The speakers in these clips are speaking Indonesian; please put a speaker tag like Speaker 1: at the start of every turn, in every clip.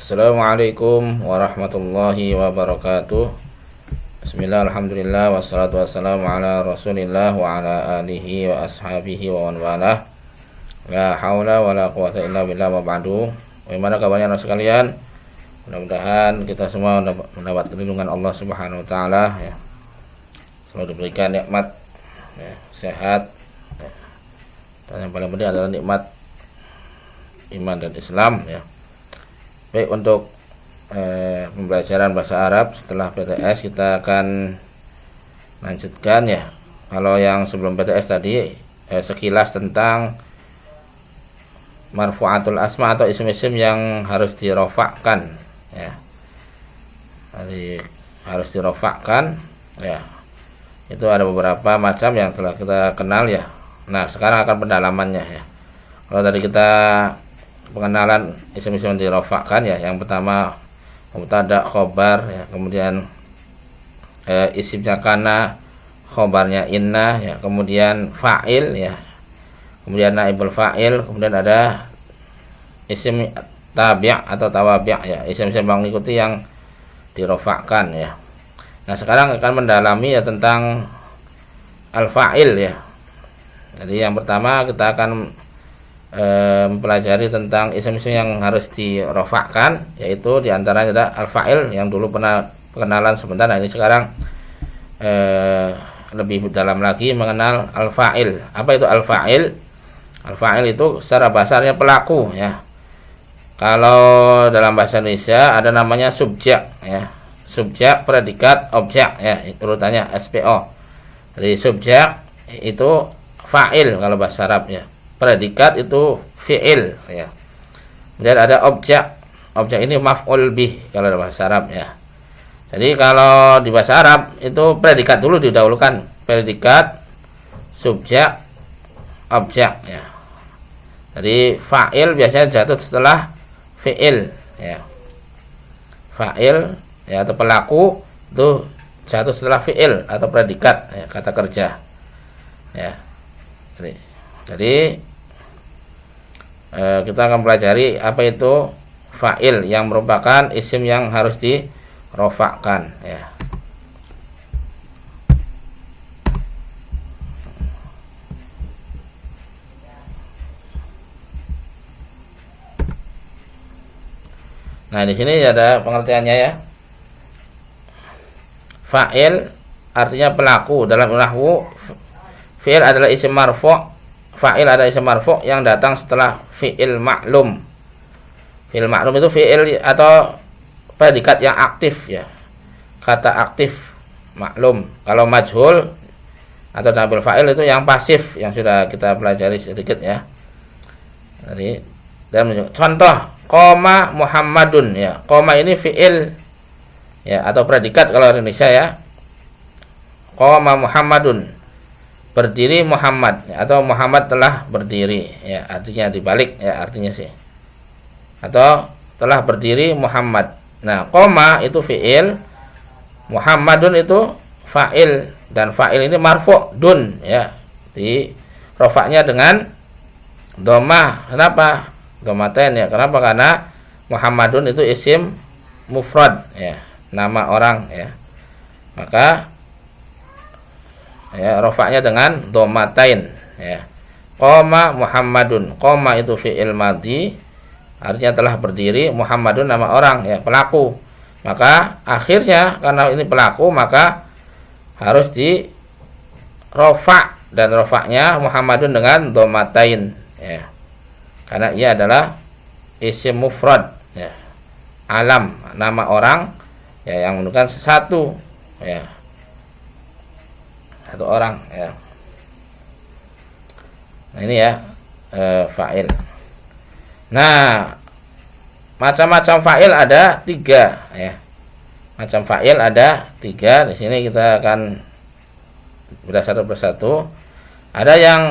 Speaker 1: Assalamualaikum warahmatullahi wabarakatuh. Bismillah, alhamdulillah, wassalatu wassalamu ala rasulillah wa ala alihi wa ashabihi wa man walah. La haula wa la quwata illa billah wa ba'du. Bagaimana kabarnya anak sekalian? Mudah-mudahan kita semua mendapat perlindungan Allah Subhanahu wa taala ya. Selalu diberikan nikmat ya, sehat ya. Dan yang paling penting adalah nikmat iman dan Islam ya. Baik, untuk pembelajaran bahasa Arab setelah PTS kita akan lanjutkan ya. Kalau yang sebelum PTS tadi sekilas tentang marfu'atul asma atau isim-isim yang harus dirofakkan ya. Jadi harus dirofakkan ya. Itu ada beberapa macam yang telah kita kenal ya. Nah, sekarang akan pendalamannya ya. Kalau tadi kita pengenalan isim-isim yang dirofakkan ya, yang pertama mubtada, khobar ya, kemudian isimnya kana, khobarnya inna ya, kemudian fa'il ya, kemudian naibul fa'il, kemudian ada isim tabi' atau tawabi' ya, isim-isim yang mengikuti yang dirofakkan ya. Nah, sekarang akan mendalami ya tentang al-fa'il ya. Jadi yang pertama kita akan mempelajari tentang isim-isim yang harus dirofakkan, yaitu diantaranya ada al-fa'il yang dulu pernah pengenalan sebentar. Nah, ini sekarang lebih dalam lagi mengenal al-fa'il. Apa itu al-fa'il? Al-fa'il itu secara bahasanya pelaku ya. Kalau dalam bahasa Indonesia ada namanya subjek ya. Subjek, predikat, objek ya, urutannya SPO. Jadi subjek itu fa'il kalau bahasa Arab ya. Predikat itu fi'il ya. Kemudian ada objek. Objek ini maf'ul bih kalau dalam bahasa Arab ya. Jadi kalau di bahasa Arab itu predikat dulu didahulukan. Predikat, subjek, objek ya. Jadi fa'il biasanya jatuh setelah fi'il ya. Fa'il ya atau pelaku itu jatuh setelah fi'il atau predikat ya, kata kerja ya. Jadi kita akan pelajari apa itu fa'il yang merupakan isim yang harus dirofakkan ya. Nah, di sini ada pengertiannya ya. Fa'il artinya pelaku. Dalam nahwu fi'il adalah isim marfu'. Fa'il adalah isim marfu' yang datang setelah fi'il ma'lum. Fi'il ma'lum itu fi'il atau predikat yang aktif ya. Kata aktif maklum. Kalau majhul atau naibul fa'il itu yang pasif yang sudah kita pelajari sedikit ya. Jadi dalam contoh qoma Muhammadun ya. Qoma ini fi'il ya atau predikat kalau Indonesia ya. Qoma Muhammadun, berdiri Muhammad atau Muhammad telah berdiri ya, artinya dibalik ya artinya sih, atau telah berdiri Muhammad. Nah, qoma itu fi'il, Muhammadun itu fa'il, dan fa'il ini marfu' dun ya, di rofaknya dengan dhammah. Kenapa dhammatain ya? Kenapa? Karena Muhammadun itu isim mufrad ya, nama orang ya, maka ya rofaknya dengan dhammatain ya. Qoma Muhammadun, qoma itu fi'il madhi artinya telah berdiri, Muhammadun nama orang ya, pelaku. Maka akhirnya karena ini pelaku maka harus di rofak, dan rofaknya Muhammadun dengan dhammatain ya. Karena ia adalah isim mufrad ya, alam, nama orang ya yang menunjukkan satu ya, satu orang ya. Nah, ini ya fa'il. Nah, macam-macam fa'il ada 3 ya. Macam fa'il ada 3. Di sini kita akan bedah satu persatu. Ada yang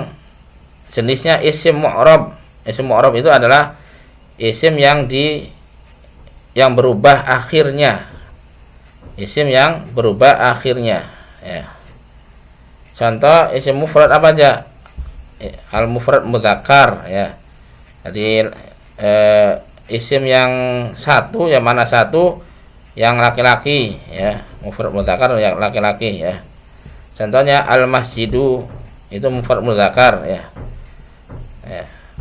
Speaker 1: jenisnya isim mu'rab. Isim mu'rab itu adalah isim yang berubah akhirnya. Isim yang berubah akhirnya ya. Contoh isim mufrad apa aja? Al mufrad mudzakkar ya. Jadi isim yang satu, yang mana satu yang laki-laki ya, mufrad mudzakkar yang laki-laki ya. Contohnya al-masjidu itu mufrad mudzakkar ya.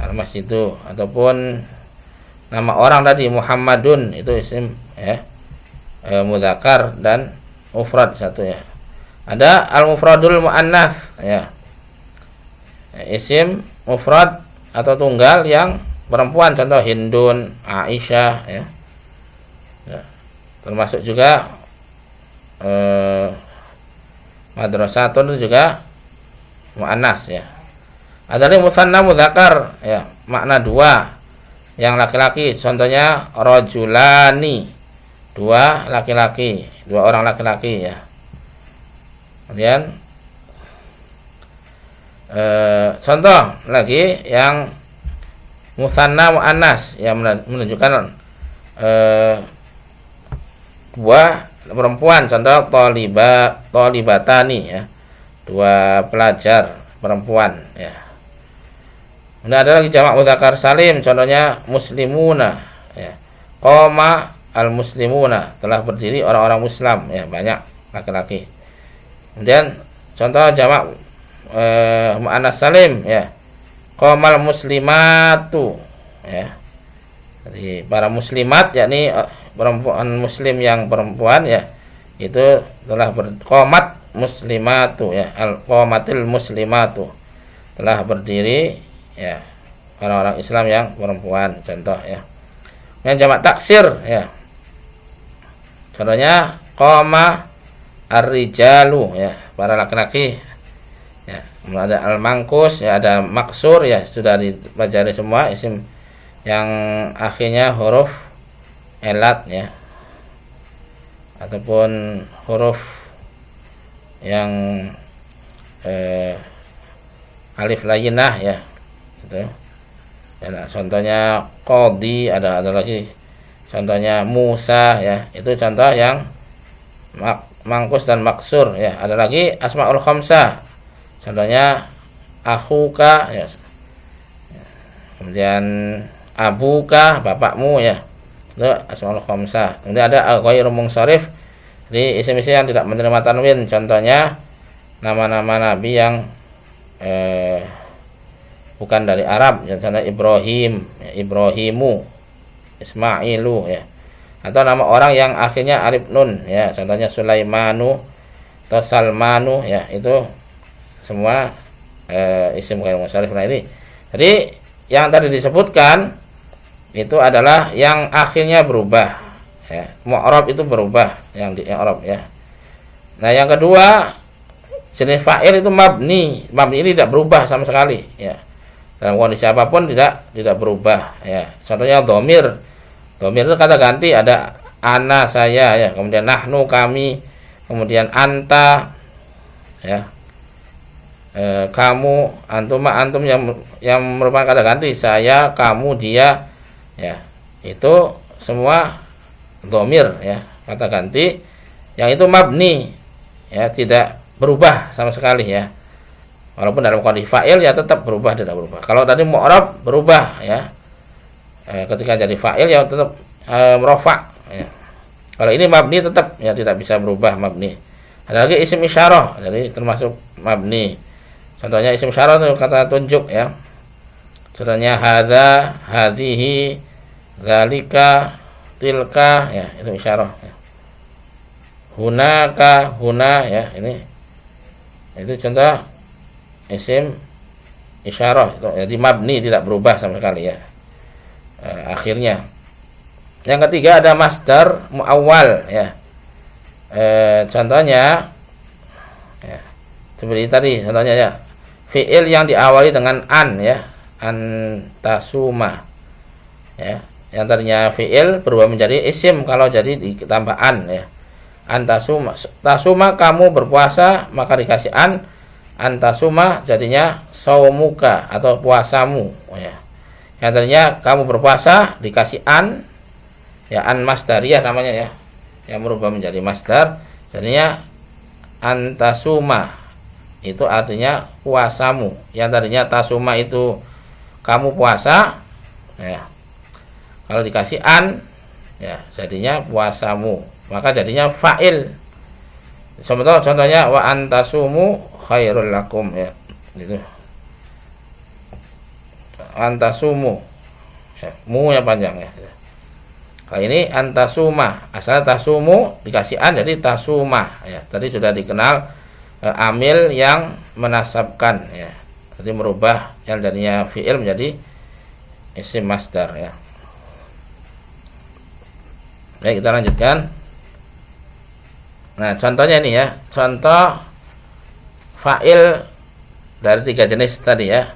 Speaker 1: Al-masjidu, ataupun nama orang tadi Muhammadun itu isim ya, mudzakkar dan mufrad satu ya. Ada al-mufradul muannats ya. Isim mufrad atau tunggal yang perempuan, contoh Hindun, Aisyah ya. Termasuk juga madrasatun juga muannats ya. Ada lagi musanna mudzakkar ya, makna dua yang laki-laki, contohnya rajulani, dua laki-laki, dua orang laki-laki ya. Kemudian contoh lagi yang musanna muannats yang menunjukkan dua perempuan, contoh thalibatani ya, dua pelajar perempuan ya. Kemudian ada lagi jamak mudzakkar salim, contohnya muslimuna ya. Qoma al muslimuna, telah berdiri orang-orang Muslim ya, banyak laki-laki. Kemudian contoh jamak muannats salim ya, qomal muslimatu ya. Jadi para muslimat yakni perempuan muslim yang perempuan ya, itu telah qomat muslimatu ya, al qomatil muslimatu, telah berdiri ya, orang-orang Islam yang perempuan, contoh ya. Yang jamak taksir ya, contohnya qoma ar-rijalu ya, para laki-laki ya. Kemudian ada al-mangkus ya, ada maksur ya, sudah dipelajari semua, isim yang akhirnya huruf elat ya, ataupun huruf yang alif layyinah ya gitu. Dan contohnya qadi, ada lagi contohnya Musa ya, itu contoh yang mangkus dan maksur ya. Ada lagi asmaul khamsah, contohnya akhuka ya, kemudian abuka, bapakmu ya, itu asmaul khamsah. Kemudian ada ghairu munsharif, jadi isim-isim yang tidak menerima tanwin, contohnya nama-nama nabi yang bukan dari Arab, contohnya Ibrahim ya, Ibrahimu, Ismailu ya. Atau nama orang yang akhirnya alif nun ya, contohnya Sulaimanu atau Salmanu ya, itu semua isim ghairu munsharif. Nah ini, jadi yang tadi disebutkan itu adalah yang akhirnya berubah ya, mu'rab itu berubah yang di i'rab ya. Nah yang kedua, jenis fa'il itu mabni ini tidak berubah sama sekali ya, dalam kondisi apapun tidak berubah ya. Contohnya dhamir itu kata ganti, ada ana saya ya, kemudian nahnu kami, kemudian anta ya, kamu, antum yang merupakan kata ganti, saya, kamu, dia ya, itu semua dhamir ya, kata ganti yang itu mabni ya, tidak berubah sama sekali ya. Walaupun dalam kondisi fa'il ya tetap berubah, tidak berubah. Kalau tadi mu'rab berubah ya, ketika jadi fa'il ya tetap merafa ya. Kalau ini mabni tetap ya, tidak bisa berubah mabni. Ada lagi isim isyarah, jadi termasuk mabni. Contohnya isim isyarah itu kata tunjuk ya. Contohnya hadza, hadhihi, dzalika, tilka ya, itu isyarah ya. Hunaka, huna ya, ini itu contoh isim isyarah itu, jadi mabni tidak berubah sama sekali ya. Akhirnya yang ketiga ada masdar muawwal ya. Contohnya ya, seperti tadi contohnya ya, fi'il yang diawali dengan an ya, antasuma ya, yang tadinya fi'il berubah menjadi isim kalau jadi ditambah an ya. Antasuma, tasuma kamu berpuasa, maka dikasih an, antasuma jadinya saumuka atau puasamu ya. Yang tadinya kamu berpuasa dikasih an ya, an masdariyah namanya ya, yang berubah menjadi masdar, jadinya antasuma, itu artinya puasamu. Yang tadinya tasuma itu kamu puasa ya, Kalau dikasih an, ya jadinya puasamu, maka jadinya fa'il. Contohnya wa antasumu khairul lakum, ya gitu. Antasumu, ya, mu ya panjang ya. Kalau ini antasuma, asal tasumu dikasih an jadi tasumah, ya. Tadi sudah dikenal amil yang menasabkan, ya. Jadi merubah yang jadinya fi'il menjadi isim masdar, ya. Baik, kita lanjutkan. Nah, contohnya ini ya, contoh fa'il dari 3 jenis tadi ya.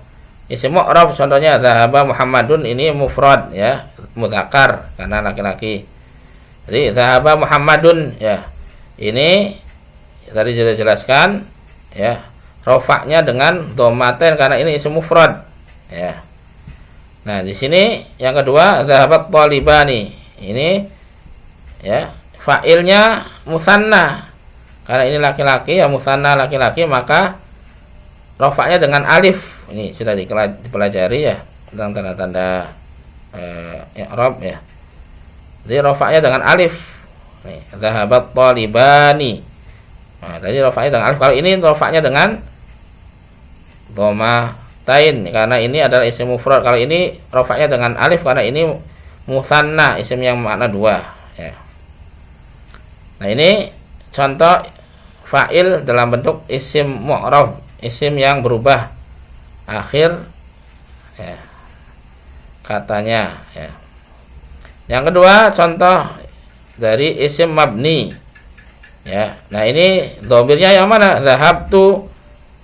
Speaker 1: Isim mu'rab contohnya dzahaba Muhammadun, ini mufrad ya, mudzakkar karena laki-laki. Jadi dzahaba Muhammadun ya. Ini tadi sudah jelaskan ya, rofaknya dengan dhammatain karena ini isim mufrad ya. Nah, di sini yang kedua dzahabat thalibani. Ini ya, fa'ilnya musanna karena ini laki-laki ya, musanna laki-laki, maka rofaknya dengan alif. Ini sudah dipelajari ya tentang tanda-tanda i'rab ya. Jadi rofaknya dengan alif. Nih, dzahabat thalibani. Nah, tadi rofaknya dengan alif. Kalau ini rofaknya dengan dhammatain karena ini adalah isim mufrad. Kalau ini rofaknya dengan alif karena ini musanna, isim yang makna 2 ya. Nah, ini contoh fa'il dalam bentuk isim mu'rab, isim yang berubah akhir ya, katanya ya. Yang kedua contoh dari isim mabni ya. Nah, ini dhamirnya yang mana? Dhahabtu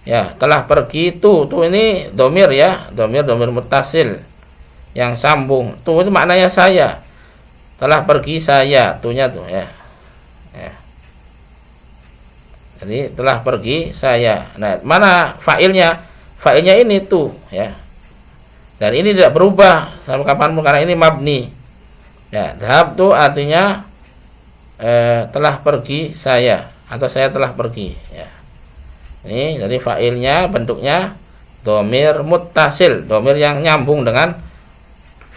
Speaker 1: ya, telah pergi. Tuh ini dhamir ya, dhamir muttasil yang sambung. Tuh itu maknanya saya. Telah pergi saya, tuhnya tuh ya. Ya. Jadi telah pergi saya. Nah, mana fa'ilnya? Fa'ilnya ini tuh ya. Dan ini tidak berubah sampai kapanpun karena ini mabni. Ya, dhahab tuh artinya telah pergi saya atau saya telah pergi ya. Ini jadi fa'ilnya bentuknya dhamir muttasil, dhamir yang nyambung dengan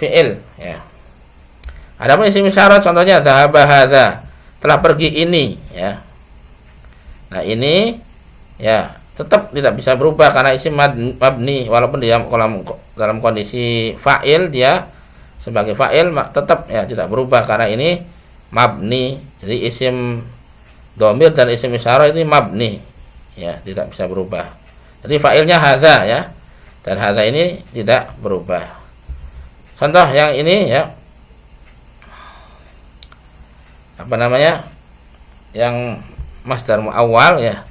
Speaker 1: fi'il ya. Adapun isim isyarat contohnya dhahaba hadza, telah pergi ini ya. Nah, ini ya tetap tidak bisa berubah karena isim mabni, walaupun dia dalam kondisi fa'il, dia sebagai fa'il tetap ya tidak berubah karena ini mabni. Jadi isim dhamir dan isim isyarat ini mabni ya, tidak bisa berubah. Jadi fa'ilnya hadza ya, dan hadza ini tidak berubah. Contoh yang ini ya, apa namanya, yang masdar muawwal ya,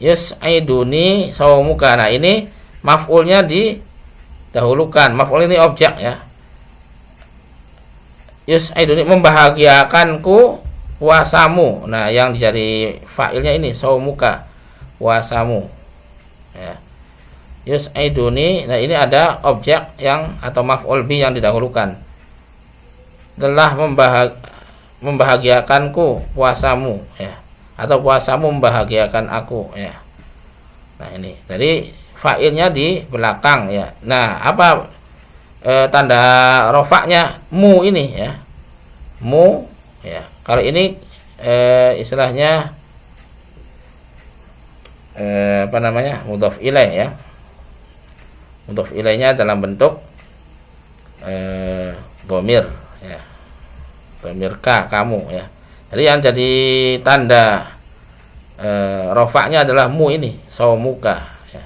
Speaker 1: yus'iduni saumuka. Nah, ini maf'ulnya didahulukan. Maf'ul ini objek ya. Yus'iduni, membahagiakanku puasamu. Nah, yang jadi fa'ilnya ini saumuka, puasamu ya. Yus'iduni, nah ini ada objek yang atau maf'ul bi yang didahulukan. Telah membahagiakanku puasamu ya, atau puasamu membahagiakan aku ya. Nah, ini jadi fa'ilnya di belakang ya. Nah, apa tanda rofaknya? Mu ini ya, mu ya. Kalau ini istilahnya apa namanya, mudhaf ilaih ya. Mudhaf ilaihnya dalam bentuk dhamir ya, dhamir ka, kamu ya. Jadi yang jadi tanda rofaknya adalah mu ini, saumuka ya.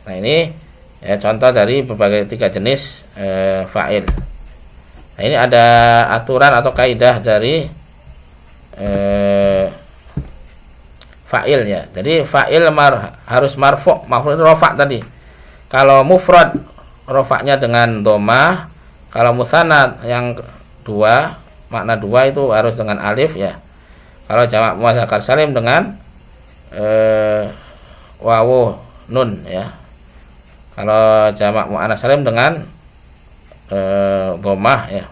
Speaker 1: Nah ini ya, contoh dari berbagai 3 jenis fa'il. Nah, ini ada aturan atau kaidah dari fa'il ya. Jadi fa'il harus marfu', maf'ul rofak tadi. Kalau mufrad rofaknya dengan dhammah, kalau musanna yang 2, makna 2 itu harus dengan alif ya. Kalau jamak mudzakkar salim dengan wawu nun ya. Kalau jamak muannats salim dengan dhammah ya.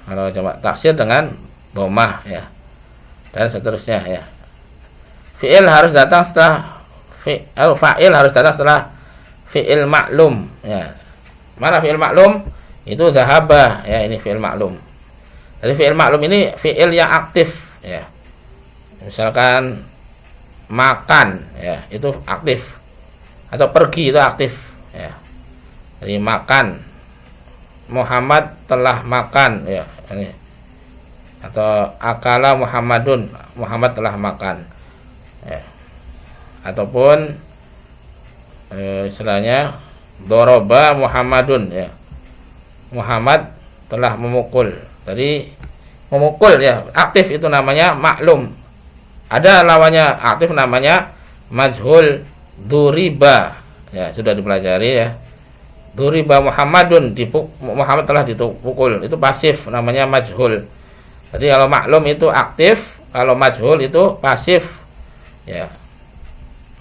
Speaker 1: Kalau jamak taksir dengan dhammah ya. Dan seterusnya ya. Fi'il harus datang setelah fa'il harus datang setelah fi'il maklum ya. Mana fi'il maklum? Itu zahaba, ya, ini fi'il maklum. Jadi fi'il maklum ini fi'il yang aktif, ya. Misalkan makan, ya, itu aktif. Atau pergi itu aktif, ya. Jadi makan, Muhammad telah makan, ya, ini. Atau akala Muhammadun, Muhammad telah makan, ya. Ataupun istilahnya doroba Muhammadun, ya, Muhammad telah memukul. Jadi memukul, ya, aktif itu namanya maklum. Ada lawannya aktif namanya majhul, duriba, ya, sudah dipelajari, ya. Duriba Muhammadun, Muhammad telah dipukul, itu pasif namanya majhul. Jadi kalau maklum itu aktif, kalau majhul itu pasif, ya.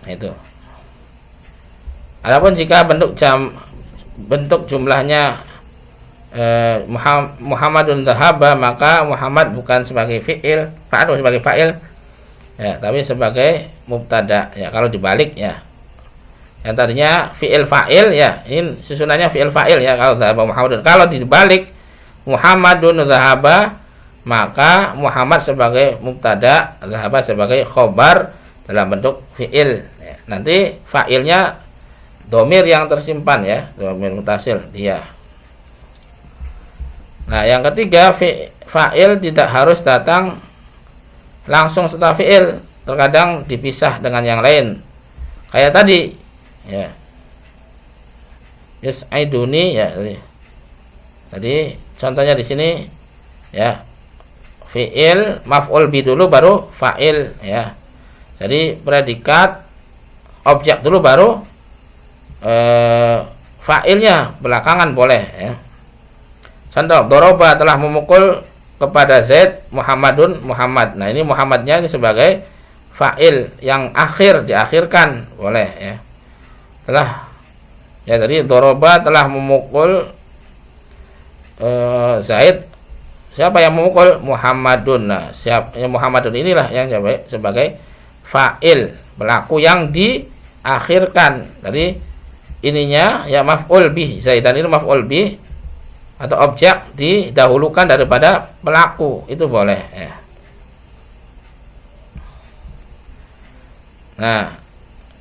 Speaker 1: Itu. Adapun jika bentuk jumlahnya Muhammadun dhahaba, maka Muhammad bukan sebagai fi'il, fa'il sebagai fa'il, ya, tapi sebagai mubtada, ya, kalau dibalik, ya. Yang tadinya fi'il fa'il, ya, ini susunannya fi'il fa'il, ya, kalau dhahaba Muhammadun. Kalau dibalik Muhammadun dhahaba, maka Muhammad sebagai mubtada, dhahaba sebagai khobar dalam bentuk fi'il, ya. Nanti fa'ilnya domir yang tersimpan, ya, domir mutasil dia. Nah, yang ketiga, fa'il tidak harus datang langsung setelah fi'il, terkadang dipisah dengan yang lain. Kayak tadi, ya, yas'iduni, ya. Tadi contohnya di sini, ya, fi'il maf'ul bi dulu baru fa'il, ya. Jadi predikat objek dulu baru fa'ilnya belakangan boleh, ya. Contoh, doroba telah memukul kepada Zaid Muhammadun, Muhammad. Nah, ini Muhammadnya ini sebagai fa'il yang akhir, diakhirkan, boleh, ya. Ya, tadi doroba telah memukul Zaid. Siapa yang memukul? Muhammadun. Nah, Muhammadun inilah yang sebagai fa'il, pelaku yang diakhirkan. Tadi ininya, ya, maf'ul bih, Zaidan ini maf'ul bih atau objek didahulukan daripada pelaku, itu boleh, ya. Nah,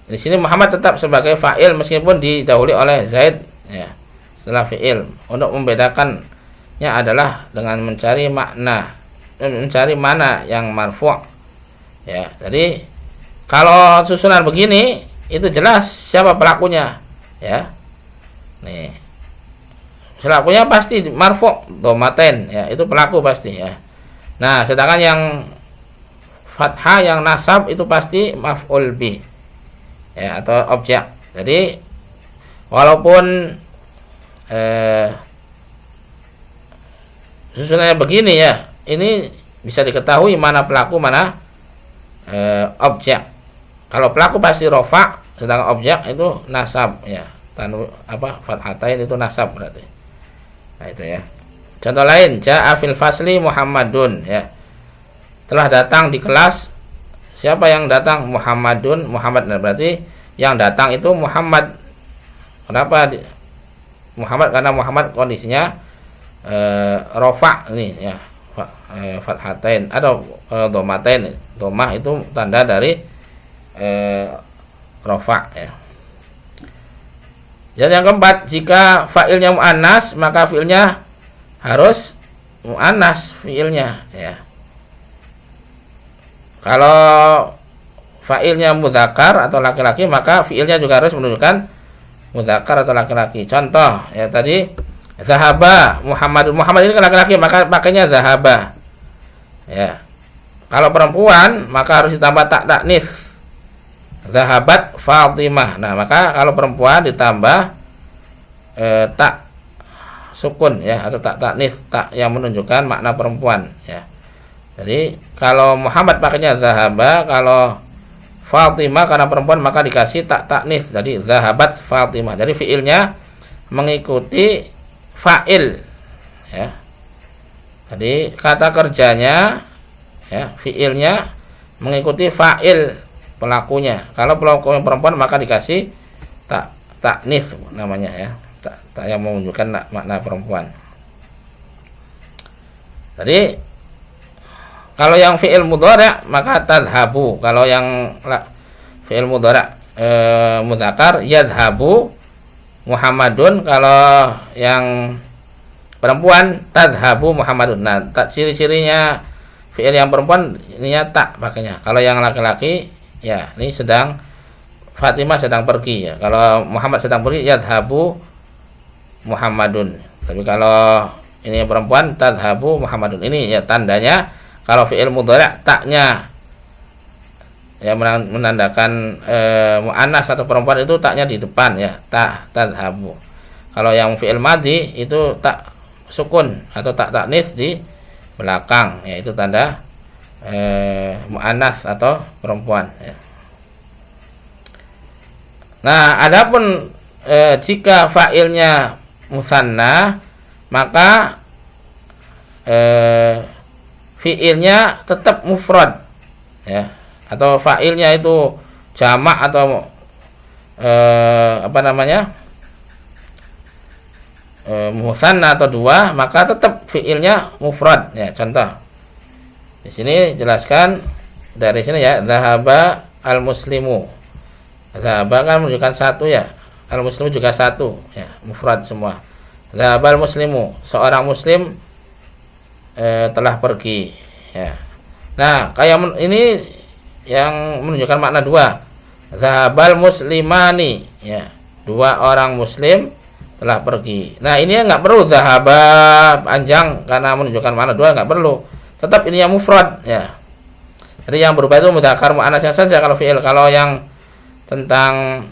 Speaker 1: di sini Muhammad tetap sebagai fa'il meskipun didahului oleh Zaid, ya, setelah fi'il. Untuk membedakannya adalah dengan mencari makna, mencari mana yang marfu', ya. Jadi kalau susunan begini itu jelas siapa pelakunya, ya. Nih, pelakunya pasti marfu' domaten, ya, itu pelaku pasti, ya. Nah, sedangkan yang fathah, yang nasab itu pasti maf'ul bih, ya, atau objek. Jadi walaupun susunannya begini, ya, ini bisa diketahui mana pelaku, mana objek. Kalau pelaku pasti rofa, sedangkan objek itu nasab, ya. Fathatain itu nasab berarti. Nah, itu, ya. Contoh lain, ja'a fil fasli Muhammadun, ya. Telah datang di kelas. Siapa yang datang? Muhammadun, Muhammad. Nah, berarti yang datang itu Muhammad. Kenapa Muhammad? Karena Muhammad kondisinya rofa ini, ya, fathatain atau domatain. Domah itu tanda dari rofa, ya. Dan yang keempat, jika fa'ilnya mu'annas, maka fi'ilnya harus mu'annas fi'ilnya, ya. Kalau fa'ilnya mudzakkar atau laki-laki, maka fi'ilnya juga harus menunjukkan mudzakkar atau laki-laki. Contoh, ya, tadi zahaba Muhammad. Muhammad ini laki-laki, maka pakainya zahaba, ya. Kalau perempuan, maka harus ditambah tak taknis, zahabat Fatimah. Nah, maka kalau perempuan ditambah tak sukun, ya, atau tak taknis, tak yang menunjukkan makna perempuan, ya. Jadi kalau Muhammad pakainya zahaba, kalau Fatimah karena perempuan maka dikasih tak taknis, jadi zahabat Fatimah. Jadi fiilnya mengikuti fa'il, ya. Jadi kata kerjanya, ya, fiilnya mengikuti fa'il pelakunya. Kalau pelakunya perempuan maka dikasih tak taknis namanya, ya. tak yang menunjukkan makna perempuan. Jadi kalau yang fi'il mudhari' maka tadhabu. Kalau yang fi'il mudhari' mudzakkar yadhabu Muhammadun. Kalau yang perempuan tadhabu Muhammadun. Nah, ciri-cirinya fi'il yang perempuan ininya tak pakainya. Kalau yang laki-laki ya ini sedang Fatimah sedang pergi ya. Kalau Muhammad sedang pergi yadhabu Muhammadun. Tapi kalau ini perempuan tadhabu Muhammadun. Ini ya tandanya kalau fi'il mudhari' taknya ya menandakan muannas atau perempuan itu taknya di depan ya, tak tadhabu. Kalau yang fi'il madhi itu tak sukun atau tak taknis di belakang, yaitu tanda muannas atau perempuan ya. Nah, adapun jika fa'ilnya musanna maka fi'ilnya tetap mufrad ya, atau fa'ilnya itu jamak atau musanna atau dua, maka tetap fi'ilnya mufrad ya. Contoh di sini jelaskan dari sini ya, dhahaba al-muslimu. Dhahaba kan menunjukkan satu ya, al-muslimu juga satu ya, mufrad semua. Dhahaba al-muslimu, seorang muslim telah pergi ya. Nah, kayak ini yang menunjukkan makna dua. Dhahabal muslimani ya, dua orang muslim telah pergi. Nah, ini nggak perlu dhahaba panjang karena menunjukkan makna dua, nggak perlu. Tetap ini yang mufrad ya. Jadi yang berubah itu mudzakkar muannats saja kalau fi'il. Kalau yang tentang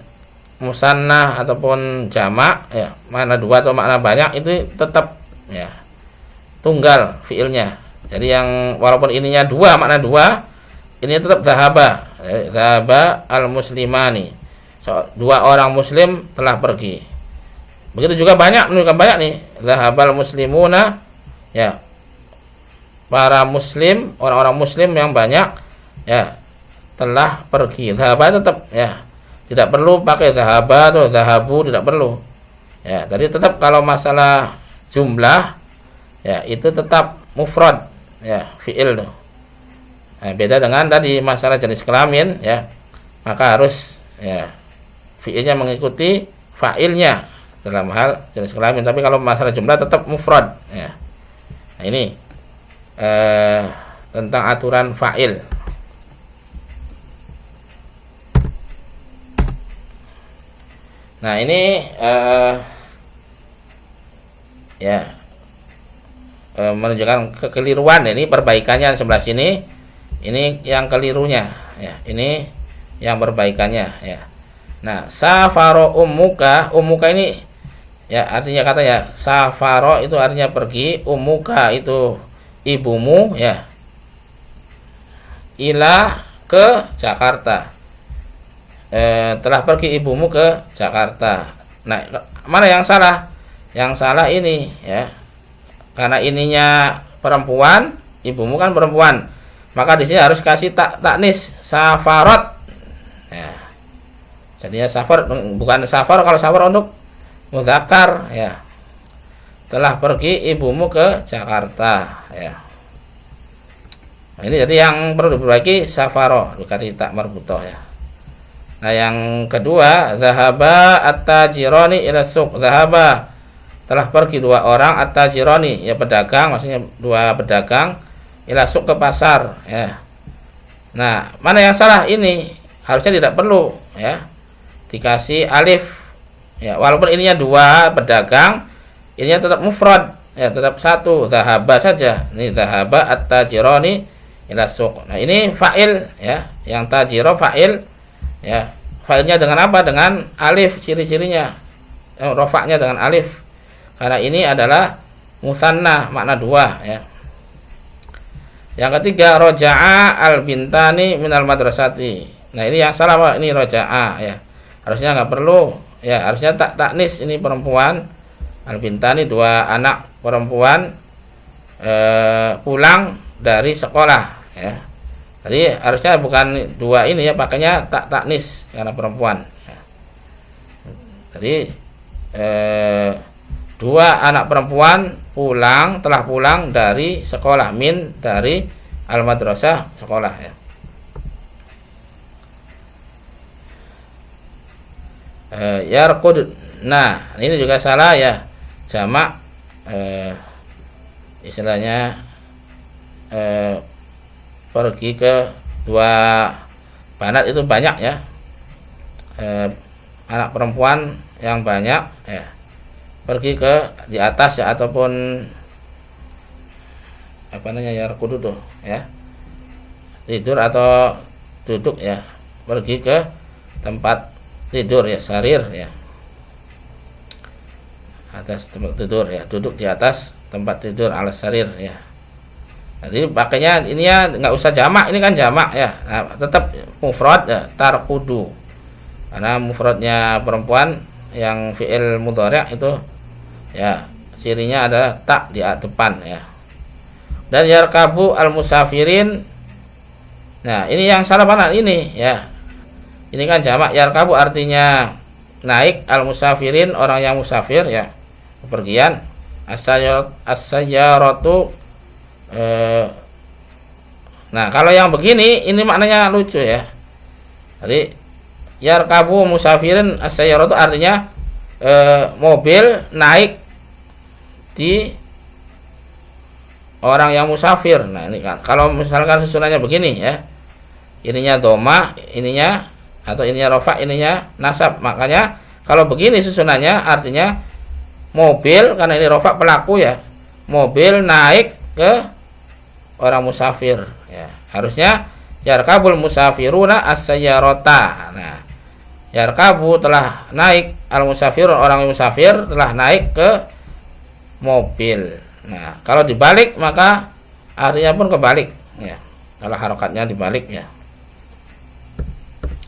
Speaker 1: musannah ataupun jamak ya, makna dua atau makna banyak itu tetap ya tunggal fi'ilnya. Jadi yang walaupun ininya dua, makna dua, ini tetap dhahaba. Dhahaba al-muslimani. Dua orang muslim telah pergi. Begitu juga banyak, menunjukkan banyak nih. Dhahabal muslimuna ya, para muslim, orang-orang muslim yang banyak ya telah pergi. Dhahaba tetap ya, tidak perlu pakai dhahaba atau dhahabu, tidak perlu ya. Tadi tetap kalau masalah jumlah ya itu tetap mufrad ya, fi'il tuh. Nah, beda dengan tadi masalah jenis kelamin ya, maka harus ya fi'ilnya mengikuti fa'ilnya dalam hal jenis kelamin. Tapi kalau masalah jumlah tetap mufrad ya. Nah, ini tentang aturan fa'il. Nah, ini ya menunjukkan kekeliruan. Ini perbaikannya sebelah sini, ini yang kelirunya ya, ini yang perbaikannya ya. Nah, safaro ummuka, ummuka ini ya artinya kata ya, safaro itu artinya pergi, ummuka itu ibumu ya, ila ke Jakarta, telah pergi ibumu ke Jakarta. Nah, mana yang salah? Yang salah ini ya, karena ininya perempuan, ibumu kan perempuan, maka di sini harus kasih taknis safarot ya. Jadinya safar, bukan safar. Kalau safar untuk mudzakkar ya, telah pergi ibumu ke Jakarta ya. Nah, ini jadi yang perlu diperbaiki safaro, dikasih tak marbutoh ya. Nah, yang kedua, zahaba at-tajirani ila suq. Zahaba telah pergi dua orang, at-tajirani ya pedagang, maksudnya dua pedagang, ila suq ke pasar ya. Nah, mana yang salah ini? Harusnya tidak perlu ya dikasih alif ya, walaupun ininya dua pedagang, ininya tetap mufrad ya, tetap satu, zahaba saja. Ini zahaba at-tajirani ila suq. Nah, ini fa'il ya, yang tajiro fa'il ya. Fa'ilnya dengan apa? Dengan alif, ciri-cirinya rofaknya dengan alif, karena ini adalah musanna, makna dua ya. Yang ketiga, roja'a al-bintani minal madrasati. Nah, ini yang salah Pak, ini roja'a ya. Harusnya nggak perlu ya, harusnya taknis ini perempuan. Al-bintani dua anak perempuan pulang dari sekolah ya. Jadi harusnya bukan dua ini ya, pakainya taknis karena perempuan ya. Jadi dua anak perempuan telah pulang dari sekolah, dari al-madrasah, sekolah ya. Yarqud. Nah, ini juga salah ya. Jamak istilahnya pergi ke dua banat itu banyak ya. Anak perempuan yang banyak ya, pergi ke di atas ya, ataupun apa namanya ya, kudu tuh ya, tidur atau duduk ya, pergi ke tempat tidur ya, sarir ya, atas tempat tidur ya, duduk di atas tempat tidur, alas sarir ya. Jadi pakainya ini ya nggak usah jamak, ini kan jamak ya. Nah, tetap mufrad ya, tarkudu. Karena mufradnya perempuan yang fi'il mudhari' itu ya cirinya adalah tak di depan ya. Dan yarkabu al-musafirin. Nah, ini yang salah mana ini ya. Ini kan jamak, yarkabu artinya naik, al-musafirin orang yang musafir ya, bepergian. As-sayyaratu. Nah, kalau yang begini ini maknanya lucu ya. Jadi yarkabu musafirin as-sayyaratu artinya mobil naik di orang yang musafir. Nah, ini kan kalau misalkan susunannya begini ya, ininya doma, ininya atau ininya rofa, ininya nasab. Makanya kalau begini susunannya artinya mobil, karena ini rofa pelaku ya, mobil naik ke orang musafir ya. Harusnya yarkabul musafiruna as-sayyarata. Nah, yarkabu telah naik, al-musafir orang yang musafir telah naik ke mobil. Nah, kalau dibalik maka artinya pun kebalik ya. Kalau harokatnya dibalik ya.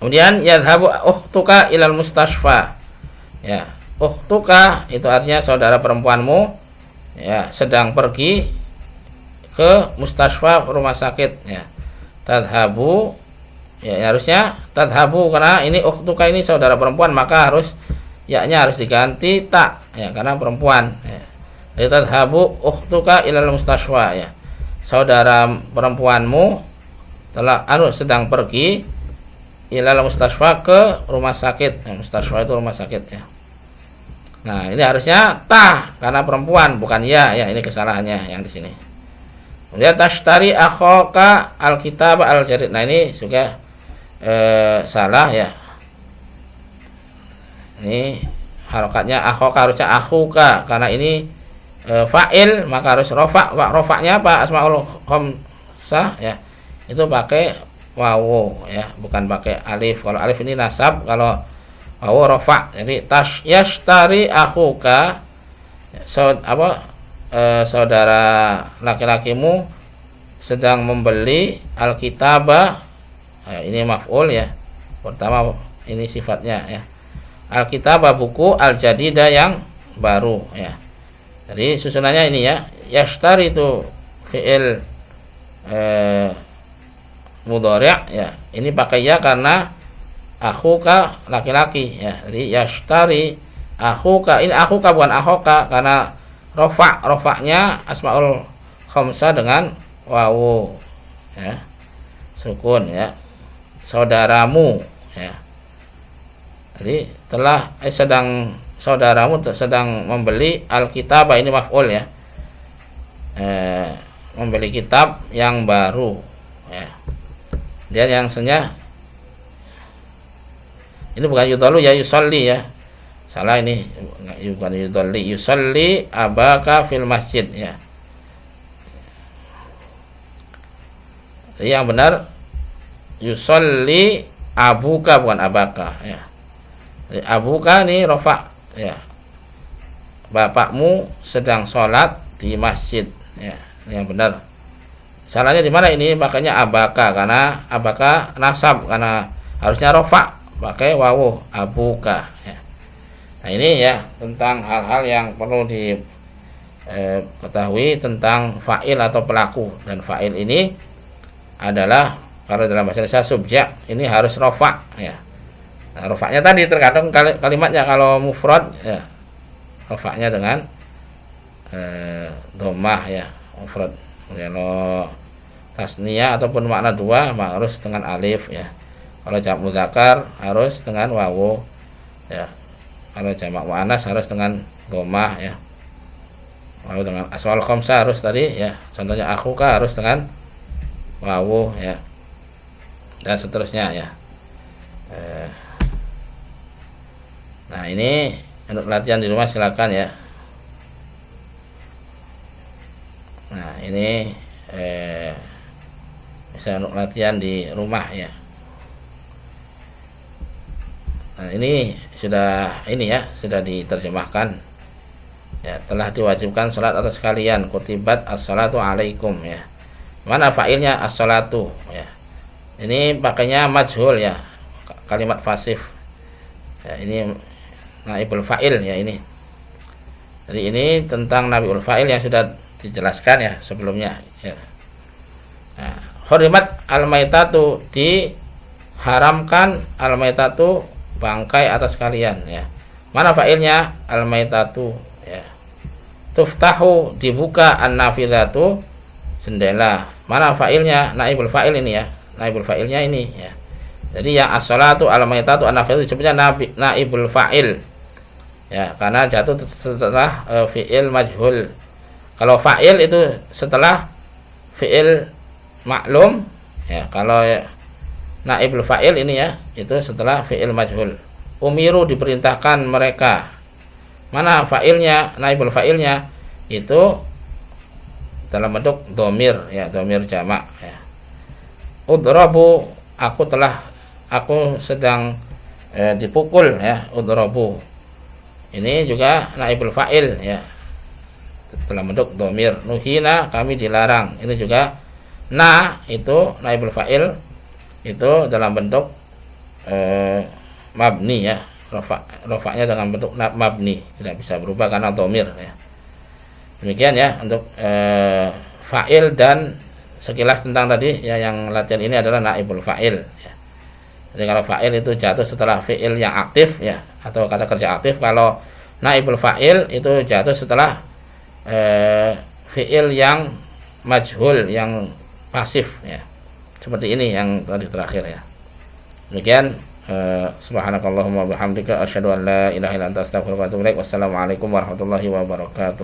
Speaker 1: Kemudian yadhabu ukhtuka ilal mustashfa. Ya, ukhtuka itu artinya saudara perempuanmu ya sedang pergi ke mustashfa, rumah sakit ya. Tadhabu ya, harusnya tadhabu karena ini ukhtuka ini saudara perempuan, maka harus ya-nya harus diganti tak ya, karena perempuan ya. Jadi tadhabu ukhtuka ilal mustashfa ya, saudara perempuanmu telah sedang pergi ilal mustashfa, ke rumah sakit ya. Mustashfa itu rumah sakit ya. Nah, ini harusnya ta karena perempuan, bukan ya ya, ini kesalahannya yang di sini. Kemudian tashtari akhaka alkitab aljarid. Nah, ini juga salah ya. Ini harokatnya akhaka harusnya akhuka, karena ini fa'il maka harus rofa. Rofaknya apa? Asmaul khamsah ya, itu pakai wawu ya, bukan pakai alif. Kalau alif ini nasab, kalau wawu rofa. Jadi yashtari akhuka saudara laki-lakimu sedang membeli alkitabah. Ini maf'ul ya, pertama ini sifatnya ya, alkitabah buku, aljadidah yang baru ya. Jadi susunannya ini ya, yashtari itu fi'il mudhari' ya, ini pakai ya karena akhuka laki-laki ya. Jadi yashtari akhuka, ini akhuka bukan akhoka, karena rofaknya asmaul khamsah dengan wawu ya, sukun ya, saudaramu ya. Jadi saudaramu sedang membeli alkitabah, ini maf'ul ya, membeli kitab yang baru ya. Dan yang sebenarnya ini bukan yudalu ya, yusalli ya. Salah ini, bukan yudolli, yusalli abaka fil masjid ya. Jadi yang benar yusalli abuka, bukan abaka ya. Jadi abuka ini rofa ya, bapakmu sedang sholat di masjid ya. Ini yang benar. Salahnya di mana ini? Makanya abaka, karena abaka nasab, karena harusnya rofa pakai wawu abuka ya. Nah, ini ya tentang hal-hal yang perlu diketahui tentang fa'il atau pelaku. Dan fa'il ini adalah kalau dalam bahasa Indonesia subjek, ini harus rofa ya. Nah, rofaknya tadi tergantung kalimatnya. Kalau mufrad ya rofaknya dengan dhammah ya, mufrad. Kalau tasniyah ataupun makna dua harus dengan alif ya. Kalau jamak muzakkar harus dengan wawu ya. Kalau jamak muannas harus dengan dhammah ya. Lalu dengan asmaul khamsah harus tadi ya. Contohnya akhuka harus dengan wawu ya. Dan seterusnya ya. Nah, ini untuk latihan di rumah silakan ya. Nah, ini bisa untuk latihan di rumah ya. Nah, ini sudah diterjemahkan ya, telah diwajibkan salat atas kalian, kutibat as-salatu alaikum ya. Mana fa'ilnya as-salatu ya. Ini pakainya majhul ya, kalimat pasif ya, ini naibul fa'il ya ini. Jadi ini tentang naibul fa'il yang sudah dijelaskan ya sebelumnya ya. Nah, hurimat al-maitatu, diharamkan al-maitatu, bangkai atas kalian ya. Mana fa'ilnya al-maitatu ya. Tuftahu, dibuka, an-nafidatu, jendela. Mana fa'ilnya naibul fa'il ini ya. Naibul fa'ilnya ini ya. Jadi yang as-salatu al-maitatu an-nafidatu disebutnya naibul fa'il ya, karena jatuh setelah fi'il majhul. Kalau fa'il itu setelah fi'il maklum ya. Kalau naibul fa'il ini ya, itu setelah fi'il majhul. Umiru, diperintahkan mereka. Mana fa'ilnya, naibul fa'ilnya itu dalam bentuk dhamir ya, dhamir jamak ya. Udrabu, aku sedang dipukul ya, udrabu. Ini juga naibul fa'il ya, dalam bentuk dhamir. Nuhina, kami dilarang. Ini juga na, itu naibul fa'il, itu dalam bentuk mabni ya, rofaknya dengan bentuk mabni, tidak bisa berubah karena dhamir ya. Demikian ya untuk fa'il. Dan sekilas tentang tadi ya, yang latihan ini adalah naibul fa'il ya. Jadi kalau fa'il itu jatuh setelah fi'il yang aktif ya, atau kata kerja aktif. Kalau naibul fa'il itu jatuh setelah fi'il yang majhul, yang pasif ya. Seperti ini yang tadi terakhir ya. Demikian, subhanakallahumma bihamdika asyhadu an la ilaha illa anta astaghfiruka wa atubu ilaik. Wassalamualaikum warahmatullahi wabarakatuh.